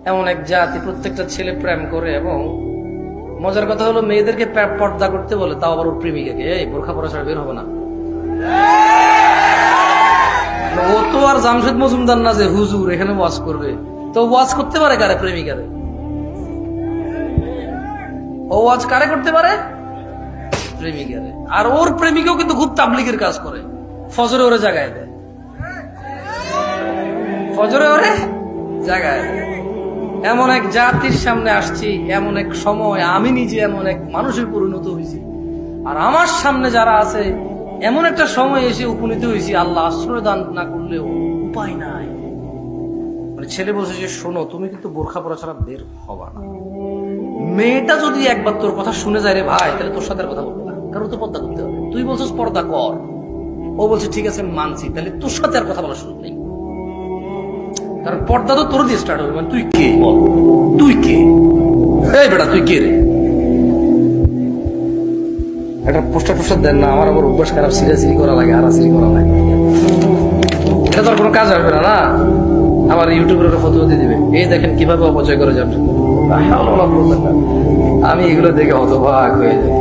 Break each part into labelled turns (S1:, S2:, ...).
S1: এমন এক জাতি, প্রত্যেকটা ছেলে প্রেম করে। এবং মজার কথা হলো মেয়েদেরকে পর্দা করতে বলে, তাও আবার ওর প্রেমিকাকে, এই বোরখা পরা ছাড়া বের হবে না। ও তো আর জামশেদ মজুমদার না যে হুজুর এখানে ওয়াজ করবে, তো ওয়াজ করতে পারে কারে? প্রেমিকারে। ও ওয়াজ কারে করতে পারে? প্রেমিকারে। আর ওর প্রেমিকাও কিন্তু খুব তাবলিগের কাজ করে, ফজরে ওরে জাগায় দেয়, ফজরে ওরে জাগায় দেয়। এমন এক জাতির সামনে আসছি, এমন এক সময় আমি নিজে এমন এক মানুষের পরিণত হয়েছি, আর আমার সামনে যারা আছে এমন একটা সময় এসে উপনীত হয়েছি, আল্লাহ আশ্রয় দান না করলেও উপায় নাই। মানে ছেলে বলছে যে শোনো, তুমি কিন্তু বোরখা পরা ছাড়া বের হবা না। মেয়েটা যদি একবার তোর কথা শুনে যায় রে ভাই, তাহলে তোর সাথে আর কথা বলবে না, কারণ তো পর্দা করতে হবে। তুই বলছিস পর্দা কর, ও বলছে ঠিক আছে মানছি, তাহলে তোর সাথে আর কথা বলার সুযোগ নেই, কারণ পর্দা তো তোর দিয়ে স্টার্ট হবে। মানে তুই কে বল, তুই কে? এই বেটা তুই কে রে? একটা পোস্টার দেন না, আমার আবার অভ্যাস খারাপ, সিরিয়াসলি করা লাগে, হারাসিরি করা লাগে, এটা তোর কোনো কাজ আসবে না। না আবার ইউটিউবের একটা ফটো দিয়ে দিবে, এই দেখেন কিভাবে অপচয় করে যাবে। আমি এগুলো দেখে হতবাক হয়ে যাই।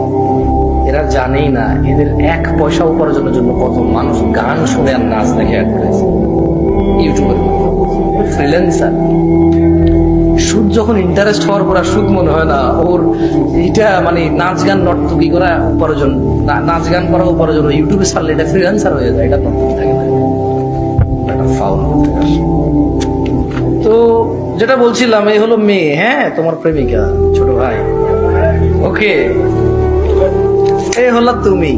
S1: এরা জানেই না এদের এক পয়সা উপার্জনের জন্য কত মানুষ গান শুনে আর নাচ দেখে অ্যাড করেছে ইউটিউবের। ফ্রিল্যান্সার সুদ যখন ইন্টারেস্ট হওয়ার পর আর সুদ মনে হয় না ওর, এটা মানে নাচ গান নর্তকী করা উপার্জন, নাচ গান করা উপার্জন, ইউটিউবে ছাড়লে এটা ফ্রিল্যান্সার হয়ে যায়, এটা নর্তকী থাকে না, এটা ফাউল। তো যেটা বলছিলাম, এই হলো মেয়ে, হ্যাঁ তোমার প্রেমিকা, ছোট ভাই, ওকে, এই হলো তুমি।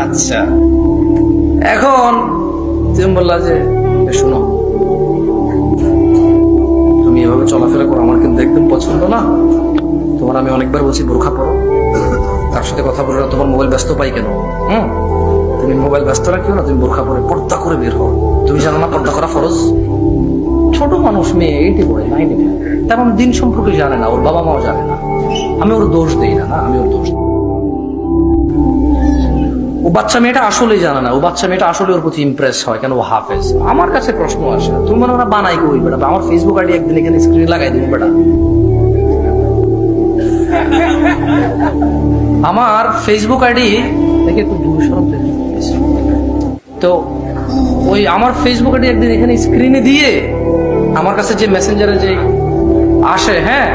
S1: আচ্ছা এখন তুমি বললা যে শোনো, তুমি এভাবে চলাফেরা করো, আমার কিন্তু একদম পছন্দ না। তোমার আমি অনেকবার বলছি বোরখা পরো, তার সাথে কথা বলে তোমার মোবাইল ব্যস্ত পাই কেন? তুমি মোবাইল ব্যস্ত রাখিও না, তুমি বোরখা পরে পর্দা করে বের হও। তুমি জানো না পর্দা করা ফরজ? ছোট মানুষ, মেয়ে এইটি পড়ে নাইনে, তেমন দিন সম্পর্কে জানে না, ওর বাবা মাও জানে না। আমি ওর দোষ দিই না, আমি ওর দোষ। ও বাচ্চা মেয়েটা আসলেই জানে না, ও বাচ্চা মেয়েটা আসলে ওর প্রতি ইমপ্রেস হয়, কেন ও হাফেজ। আমার কাছে প্রশ্ন আসে, তুমি মনে ওরা বানাই কই বেটা? আমার ফেসবুক আইডি একদিন এখানে স্ক্রিনে লাগাই দিন বেটা। আমার ফেসবুক আইডি দেখে একটু দূর সরব, তো ওই আমার ফেসবুক আইডি একদিন এখানে স্ক্রিনে দিয়ে আমার কাছে যে মেসেঞ্জারে যে আসে, হ্যাঁ